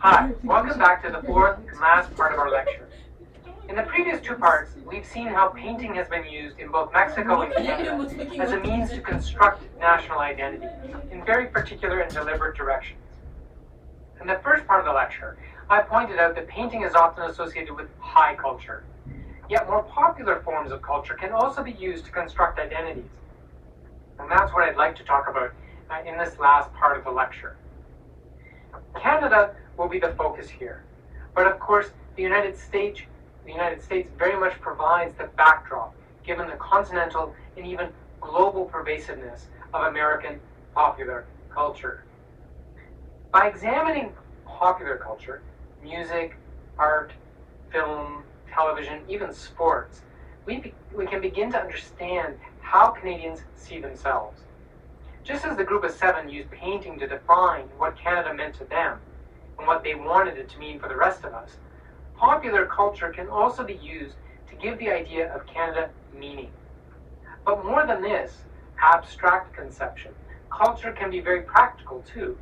Hi, welcome back to the fourth and last part of our lecture. In the previous two parts, we've seen how painting has been used in both Mexico and Canada as a means to construct national identity in very particular and deliberate directions. In the first part of the lecture, I pointed out that painting is often associated with high culture, yet more popular forms of culture can also be used to construct identities. And that's what I'd like to talk about in this last part of the lecture. Canada will be the focus here, but of course the United States very much provides the backdrop given the continental and even global pervasiveness of American popular culture. By examining popular culture, music, art, film, television, even sports, we can begin to understand how Canadians see themselves. Just as the group of seven used painting to define what Canada meant to them and what they wanted it to mean for the rest of us, popular culture can also be used to give the idea of Canada meaning. But more than this abstract conception, culture can be very practical too.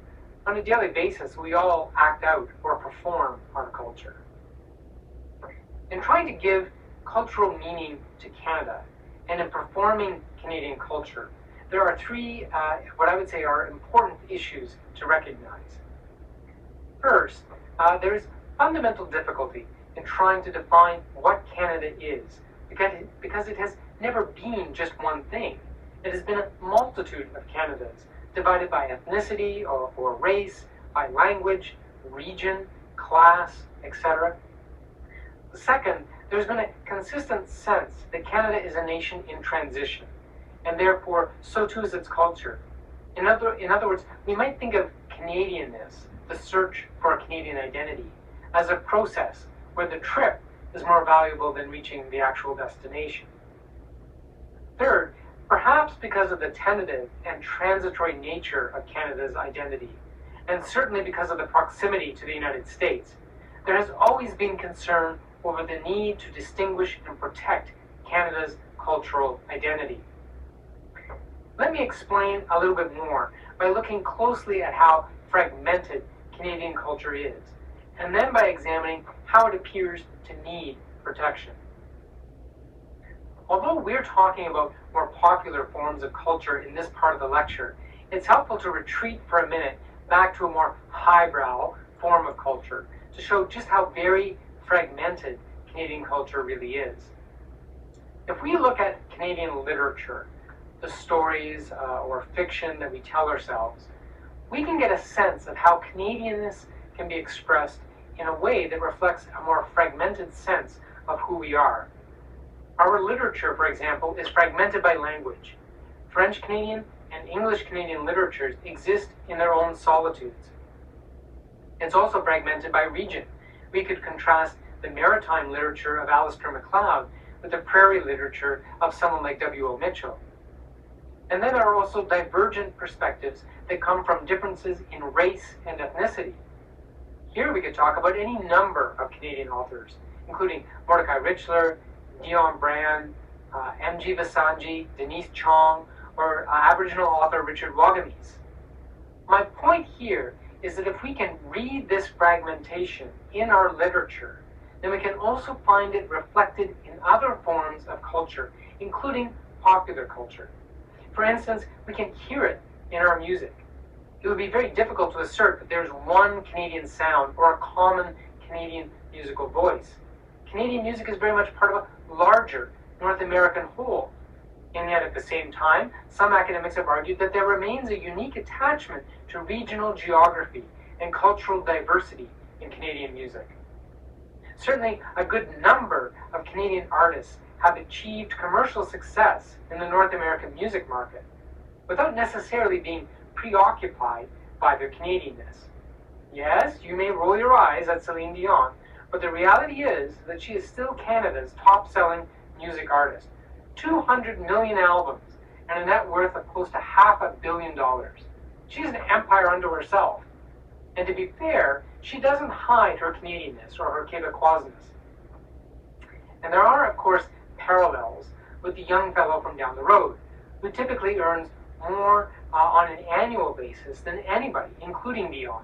On a daily basis, we all act out or perform our culture. In trying to give cultural meaning to Canada and in performing Canadian culture, there are three, what I would say are important issues to recognize. First, there is fundamental difficulty in trying to define what Canada is, because it has never been just one thing. It has been a multitude of Canadas, divided by ethnicity or race, by language, region, class, etc. Second, there's been a consistent sense that Canada is a nation in transition, and therefore so too is its culture. In other words, we might think of Canadianness, the search for a Canadian identity, as a process where the trip is more valuable than reaching the actual destination. Third, perhaps because of the tentative and transitory nature of Canada's identity, and certainly because of the proximity to the United States, there has always been concern over the need to distinguish and protect Canada's cultural identity. Let me explain a little bit more by looking closely at how fragmented Canadian culture is, and then by examining how it appears to need protection. Although we're talking about more popular forms of culture in this part of the lecture, it's helpful to retreat for a minute back to a more highbrow form of culture to show just how very fragmented Canadian culture really is. If we look at Canadian literature, the stories or fiction that we tell ourselves, we can get a sense of how Canadianness can be expressed in a way that reflects a more fragmented sense of who we are. Our literature, for example, is fragmented by language. French Canadian and English Canadian literatures exist in their own solitudes. It's also fragmented by region. We could contrast the maritime literature of Alistair MacLeod with the prairie literature of someone like W.O. Mitchell. And then there are also divergent perspectives that come from differences in race and ethnicity. Here we could talk about any number of Canadian authors, including Mordecai Richler, Dion Brand, M.G. Vasanji, Denise Chong, or Aboriginal author Richard Wagamese. My point here is that if we can read this fragmentation in our literature, then we can also find it reflected in other forms of culture, including popular culture. For instance, we can hear it in our music. It would be very difficult to assert that there's one Canadian sound or a common Canadian musical voice. Canadian music is very much part of a larger North American whole. And yet at the same time, some academics have argued that there remains a unique attachment to regional geography and cultural diversity in Canadian music. Certainly, a good number of Canadian artists have achieved commercial success in the North American music market without necessarily being preoccupied by their Canadianness. Yes, you may roll your eyes at Celine Dion, but the reality is that she is still Canada's top-selling music artist. 200 million albums and a net worth of close to $500 million. She's an empire unto herself. And to be fair, she doesn't hide her Canadianness or her Quebecoisness. And there are, of course, parallels with the young fellow from down the road, who typically earns more on an annual basis than anybody, including Dion.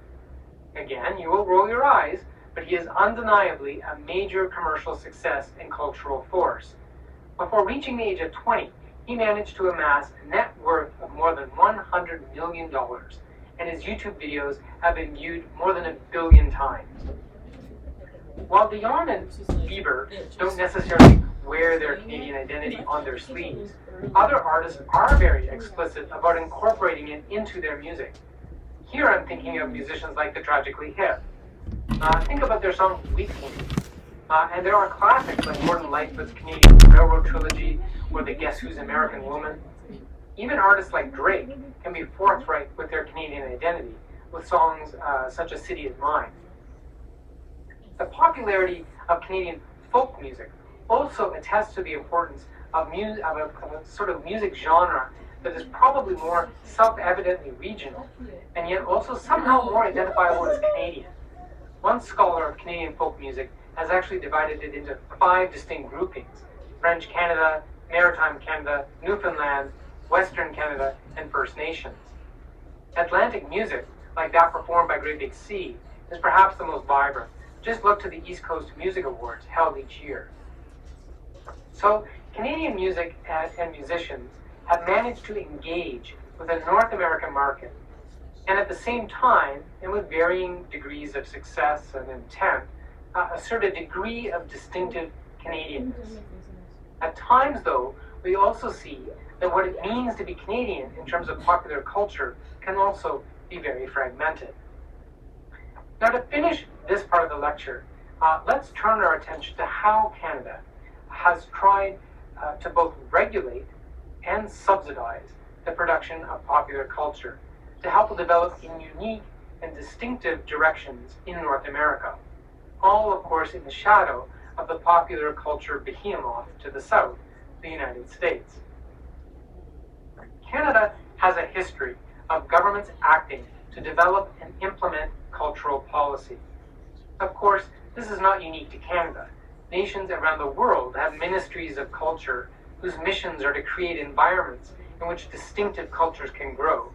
Again, you will roll your eyes, but he is undeniably a major commercial success and cultural force. Before reaching the age of 20, he managed to amass a net worth of more than $100 million, and his YouTube videos have been viewed more than 1 billion times. While Dion and Bieber don't necessarily wear their Canadian identity on their sleeves, other artists are very explicit about incorporating it into their music. Here I'm thinking of musicians like the Tragically Hip. Think about their song Weekend. And there are classics like Gordon Lightfoot's Canadian Railroad Trilogy or the Guess Who's American Woman. Even artists like Drake can be forthright with their Canadian identity with songs such as City Is Mine. The popularity of Canadian folk music also attests to the importance of a sort of music genre that is probably more self-evidently regional, and yet also somehow more identifiable as Canadian. One scholar of Canadian folk music has actually divided it into 5 distinct groupings: French Canada, Maritime Canada, Newfoundland, Western Canada, and First Nations. Atlantic music, like that performed by Great Big Sea, is perhaps the most vibrant. Just look to the East Coast Music Awards held each year. So, Canadian music and musicians have managed to engage with the North American market, and at the same time, and with varying degrees of success and intent, assert a degree of distinctive Canadianness. At times, though, we also see that what it means to be Canadian in terms of popular culture can also be very fragmented. Now, to finish this part of the lecture, let's turn our attention to how Canada has tried to both regulate and subsidize the production of popular culture to help develop in unique and distinctive directions in North America, all, of course, in the shadow of the popular culture behemoth to the south, the United States. Canada has a history of governments acting to develop and implement cultural policy. Of course, this is not unique to Canada. Nations around the world have ministries of culture whose missions are to create environments in which distinctive cultures can grow.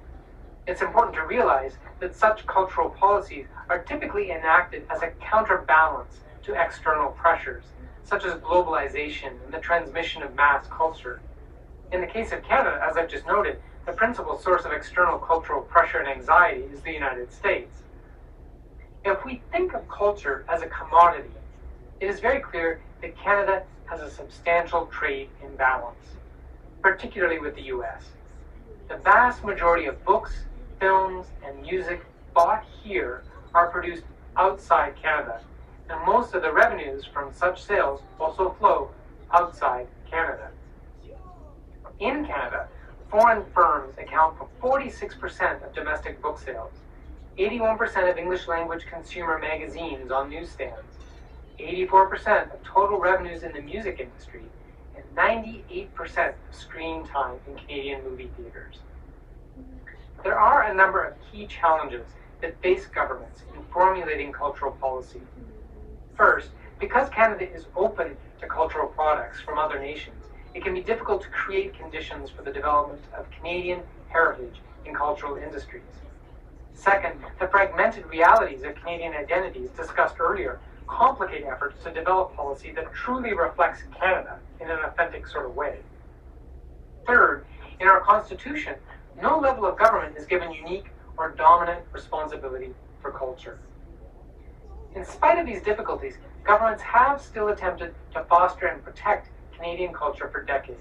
It's important to realize that such cultural policies are typically enacted as a counterbalance to external pressures, such as globalization and the transmission of mass culture. In the case of Canada, as I've just noted, the principal source of external cultural pressure and anxiety is the United States. If we think of culture as a commodity, it is very clear that Canada has a substantial trade imbalance, particularly with the US. The vast majority of books, films, and music bought here are produced outside Canada, and most of the revenues from such sales also flow outside Canada. In Canada, foreign firms account for 46% of domestic book sales, 81% of English-language consumer magazines on newsstands, 84% of total revenues in the music industry, and 98% of screen time in Canadian movie theaters. There are a number of key challenges that face governments in formulating cultural policy. First, because Canada is open to cultural products from other nations, it can be difficult to create conditions for the development of Canadian heritage in cultural industries. Second, the fragmented realities of Canadian identities discussed earlier complicate efforts to develop policy that truly reflects Canada in an authentic sort of way. Third, in our Constitution, no level of government is given unique or dominant responsibility for culture. In spite of these difficulties, governments have still attempted to foster and protect Canadian culture for decades.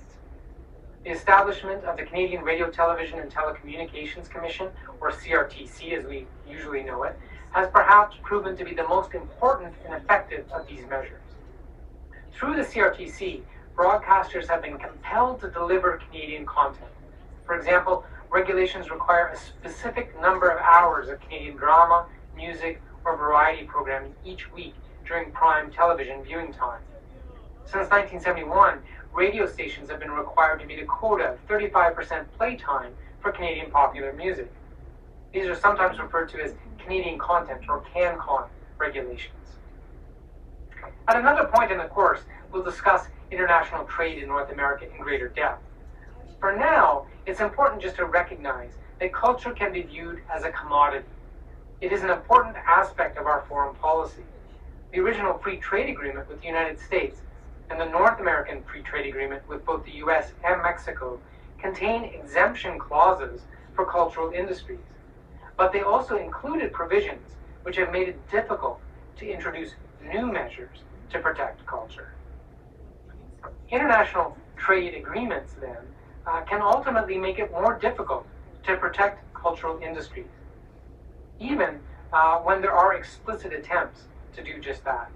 The establishment of the Canadian Radio, Television and Telecommunications Commission, or CRTC as we usually know it, has perhaps proven to be the most important and effective of these measures. Through the CRTC, broadcasters have been compelled to deliver Canadian content. For example, regulations require a specific number of hours of Canadian drama, music, or variety programming each week during prime television viewing time. Since 1971, radio stations have been required to meet a quota of 35% playtime for Canadian popular music. These are sometimes referred to as Canadian content or CanCon regulations. At another point in the course, we'll discuss international trade in North America in greater depth. For now, it's important just to recognize that culture can be viewed as a commodity. It is an important aspect of our foreign policy. The original free trade agreement with the United States and the North American Free Trade Agreement with both the US and Mexico contain exemption clauses for cultural industries, but they also included provisions which have made it difficult to introduce new measures to protect culture. International trade agreements, then, can ultimately make it more difficult to protect cultural industries, even when there are explicit attempts to do just that.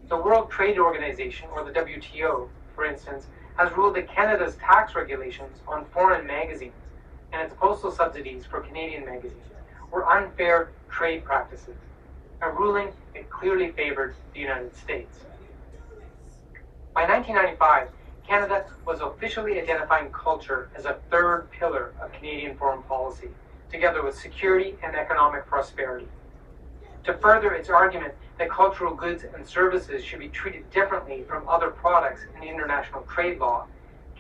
The World Trade Organization, or the WTO, for instance, has ruled that Canada's tax regulations on foreign magazines and its postal subsidies for Canadian magazines were unfair trade practices, a ruling that clearly favored the United States. By 1995, Canada was officially identifying culture as a third pillar of Canadian foreign policy, together with security and economic prosperity. To further its argument that cultural goods and services should be treated differently from other products in international trade law,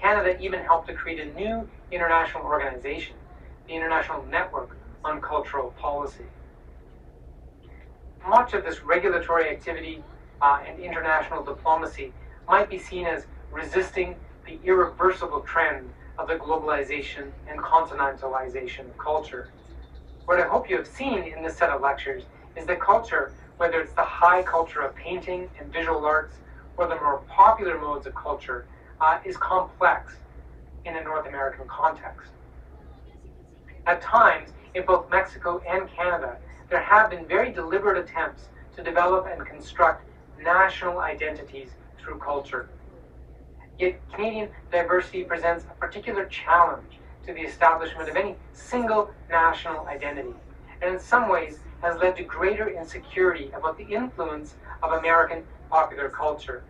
Canada even helped to create a new international organization, the International Network on Cultural Policy. Much of this regulatory activity and international diplomacy might be seen as resisting the irreversible trend of the globalization and continentalization of culture. What I hope you have seen in this set of lectures is that culture, whether it's the high culture of painting and visual arts, or the more popular modes of culture, is complex in a North American context. At times, in both Mexico and Canada, there have been very deliberate attempts to develop and construct national identities through culture. Yet Canadian diversity presents a particular challenge to the establishment of any single national identity, and in some ways has led to greater insecurity about the influence of American popular culture.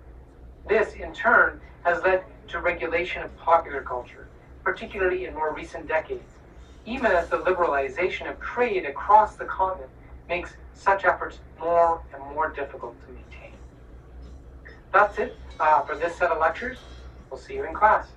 This, in turn, has led to regulation of popular culture, particularly in more recent decades, even as the liberalization of trade across the continent makes such efforts more and more difficult to maintain. That's it for this set of lectures. We'll see you in class.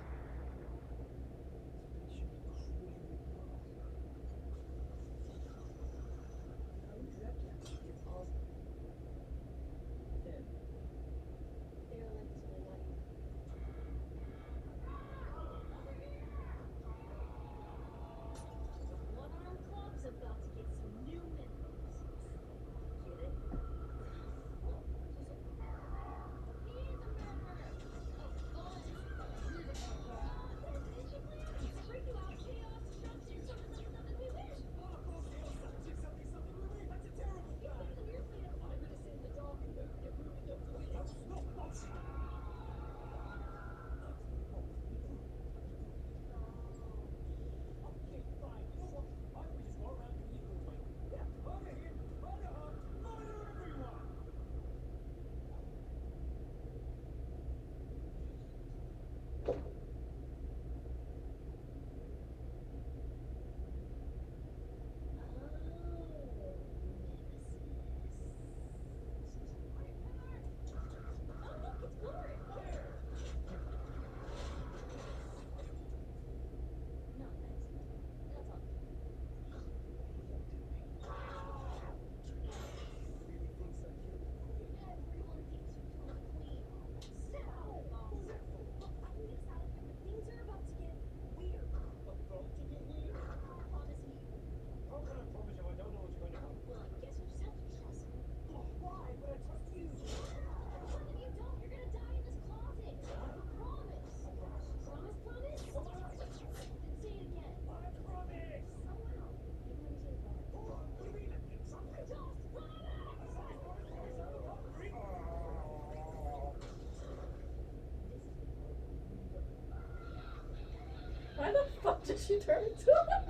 Why the fuck did she turn into a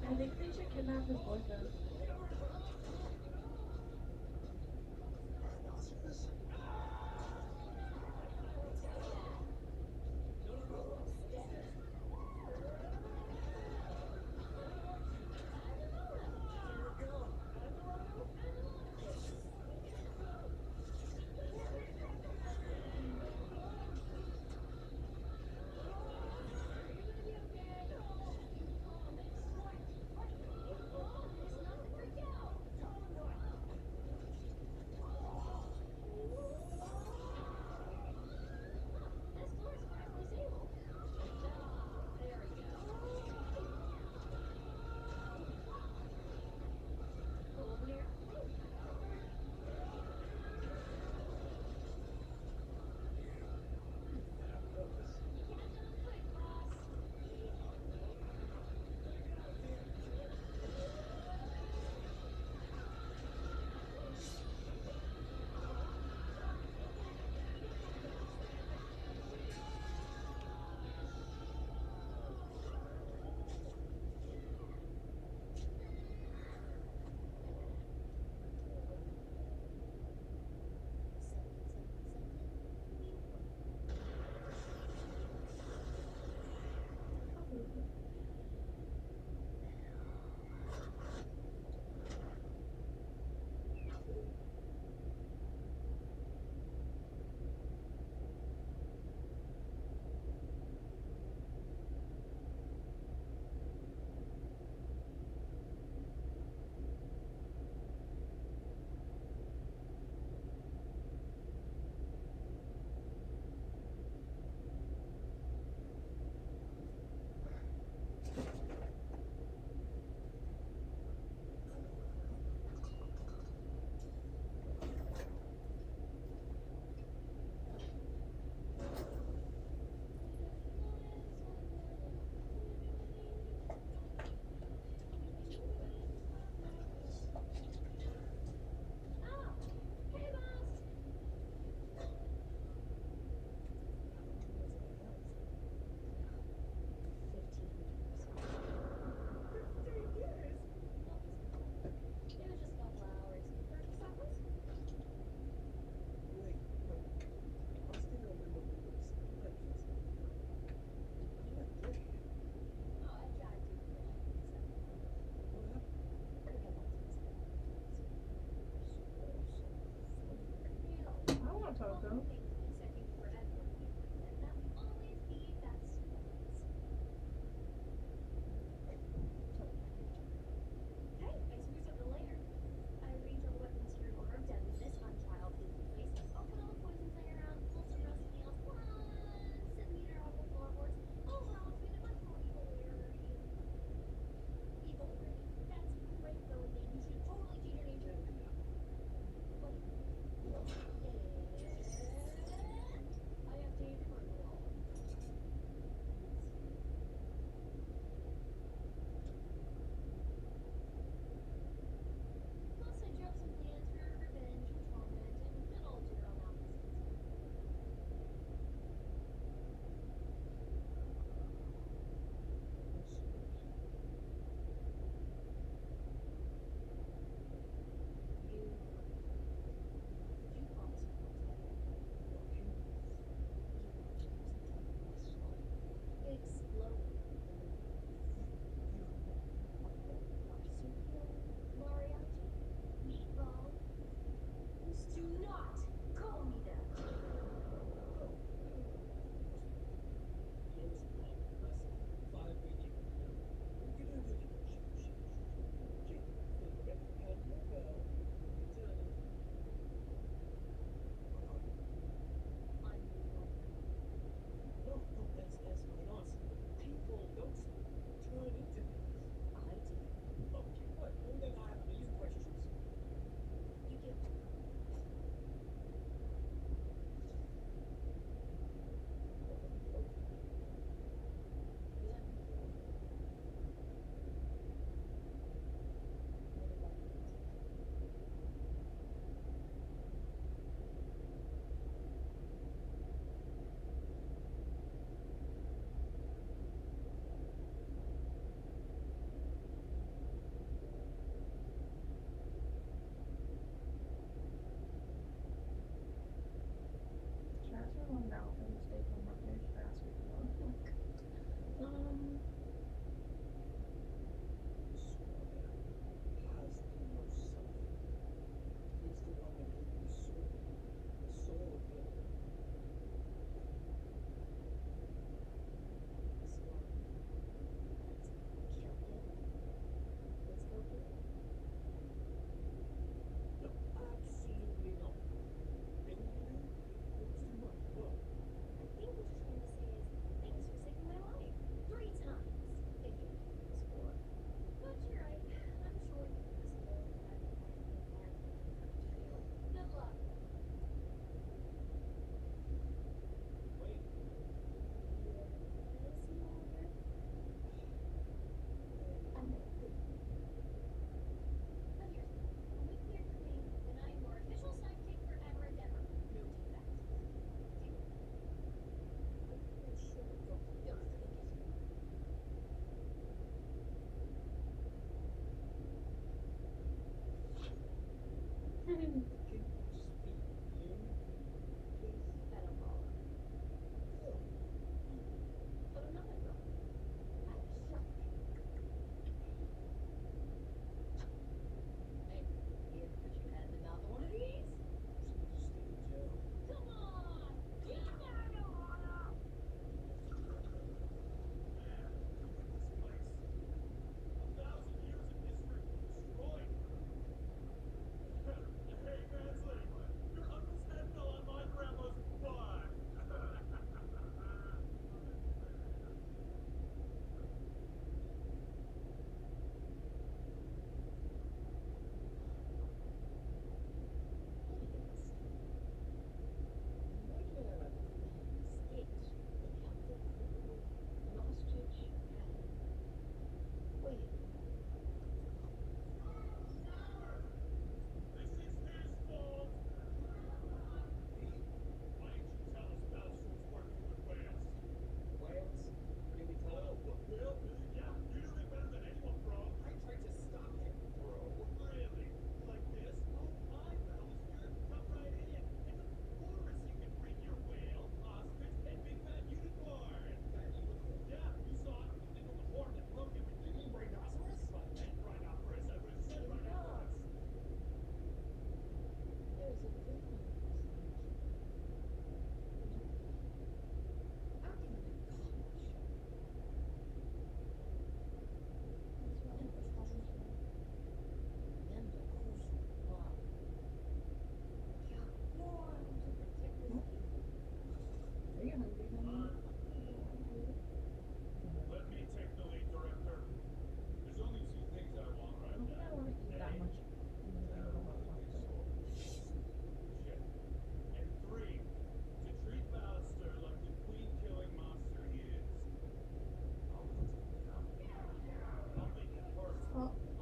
I think they should kidnap his boyfriend. Coco.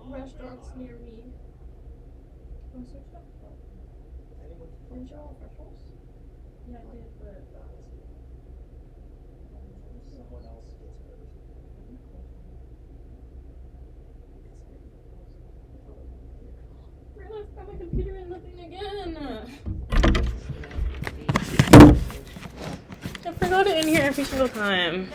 restaurants near me. Wanna search that? Didn't you all freckles? Yeah, I did, but Someone else gets hurt. realized I got my computer and nothing again. I forgot it in here every single time.